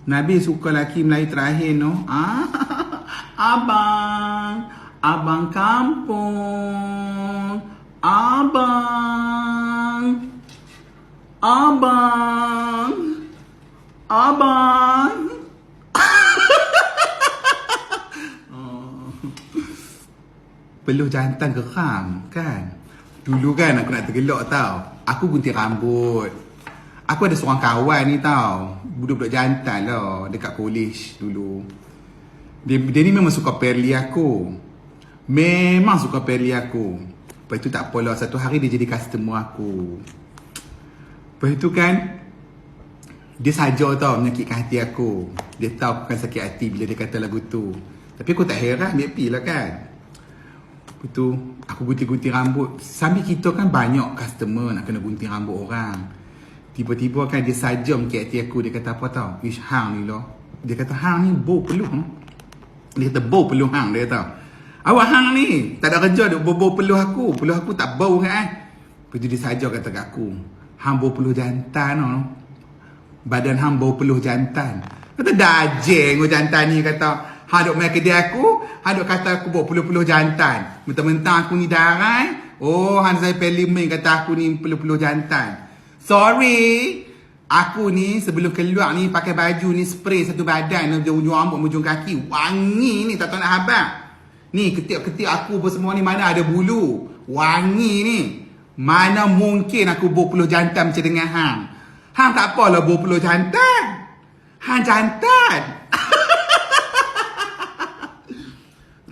Nabi suka lelaki Melayu terakhir no. Abang, abang kampung, abang, abang, abang. Peluh jantan geram kan. Dulu kan aku nak tergelak tau. Aku gunting rambut. Aku ada seorang kawan ni tau. Budak-budak jantan lah dekat college dulu. Dia ni memang suka perli aku. Memang suka perli aku. Lepas tu tak apalah, satu hari dia jadi customer aku. Lepas tu kan, dia saja tau menyakitkan hati aku. Dia tahu aku kan sakit hati bila dia kata lagu tu. Tapi aku tak heran, dia happy lah kan. Lepas tu, aku gunting-gunting rambut. Sambil kita kan banyak customer nak kena gunting rambut orang. Tiba-tiba kan dia saja menyakit hati aku. Dia kata apa tau? Ish, hang ni lah. Dia kata, hang ni bau peluh. Dia kata, bau peluh hang. Dia kata, awak hang ni tak ada kerja, dia bau peluh aku. Peluh aku tak bau kan. Lepas tu dia saja kata kat aku, hang bau peluh jantan no. Badan hang bau peluh jantan. Kata dajeng jantan ni, kata hang duk main kedai aku, hang duk kata aku bau peluh-peluh jantan. Mentang-mentang aku ni darai. Oh, hang saya parlimen kata aku ni peluh-peluh jantan. Sorry. Aku ni sebelum keluar ni pakai baju ni spray satu badan dari ujung rambut ujung kaki. Wangi ni tak tahu nak habaq. Ni ketiak-ketiak aku semua ni mana ada bulu. Wangi ni. Mana mungkin aku bau peluh jantan macam dengan hang. Hang tak apalah bau peluh jantan. Hang jantan.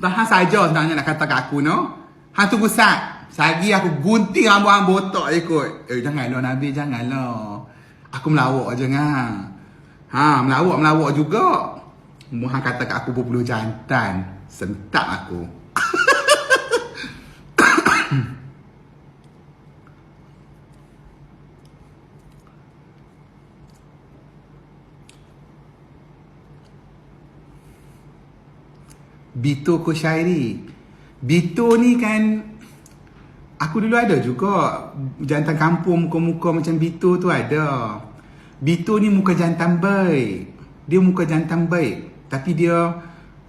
Hang saja sebenarnya nak kata kat aku no. Hang tunggu sat. Sagi aku gunting rambut hang botak je kot. Janganlah Nabi, janganlah. Aku melawak je ngah. Melawak juga. Hang kata kat aku bau peluh jantan. Sentak aku. Bito Kushairi. Bito ni kan, aku dulu ada juga jantan kampung muka-muka macam Bito tu ada. Bito ni muka jantan baik. Dia muka jantan baik. Tapi dia,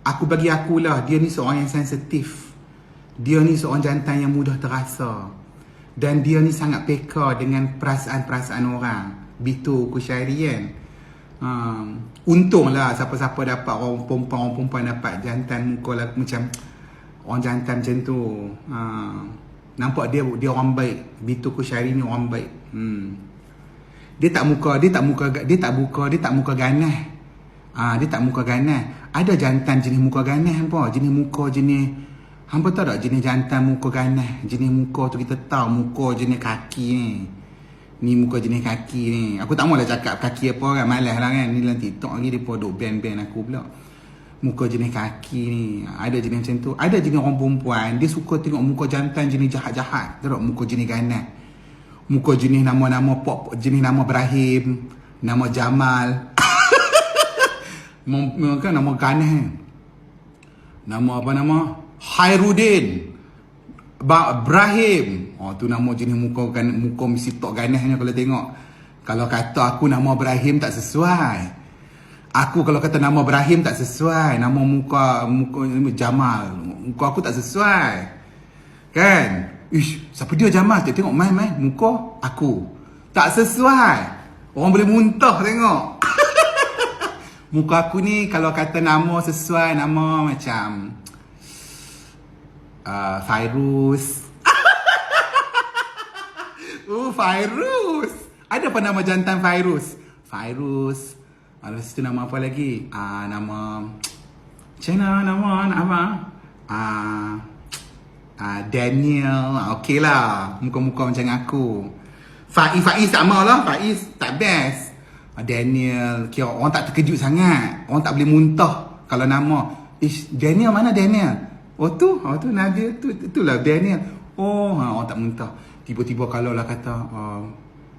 aku bagi akulah, dia ni seorang yang sensitif. Dia ni seorang jantan yang mudah terasa. Dan dia ni sangat peka dengan perasaan-perasaan orang. Bito Kushairi kan. Untunglah siapa-siapa dapat orang perempuan dapat jantan muka lah, macam orang jantan macam tu. Nampak dia orang baik. Bito Kushairi ni orang baik. Dia tak muka ganas. Dia tak muka ganas. Ada jantan jenis muka ganas hampa, jenis muka jenis hampa tahu tak jenis jantan muka ganas, jenis muka tu kita tahu muka jenis kaki ni. Ni muka jenis kaki ni. Aku tak maulah cakap kaki apa kan, malas lah kan. Ni dalam TikTok lagi dia duk ban aku pula. Muka jenis kaki ni. Ada jenis macam tu. Ada jenis orang perempuan, dia suka tengok muka jantan jenis jahat-jahat. Tahu tak muka jenis ganas. Muka jenis nama-nama pop, jenis nama Ibrahim, nama Jamal. Kan nama ganas. Nama apa nama? Khairuddin. Ibrahim. Tu nama jenis muka mesti tok ganasnya kalau tengok. Kalau kata aku nama Ibrahim tak sesuai. Aku kalau kata nama Ibrahim tak sesuai. Nama muka Jamal. Muka aku tak sesuai. Kan? Ish, siapa dia Jamal? Tengok main muka aku. Tak sesuai. Orang boleh muntah tengok. Muka aku ni kalau kata nama sesuai, nama macam Fairuz. Fairuz. Ada apa nama jantan Fairuz? Fairuz. Lepas tu nama apa lagi? Nama macam mana nama apa? Daniel. Okey lah. Muka-muka macam aku. Faiz sama lah. Faiz tak best. Daniel. Kira orang tak terkejut sangat. Orang tak boleh muntah kalau nama. Daniel mana Daniel? Tu Nadia tu. Itulah Daniel. Orang tak muntah. Tiba-tiba kalau lah kata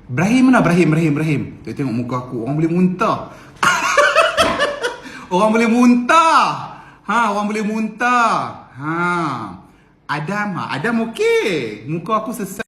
Ibrahim mana? Ibrahim. Tengok muka aku. Orang boleh muntah. Orang boleh muntah. Orang boleh muntah. Adam okey. Muka aku sesak.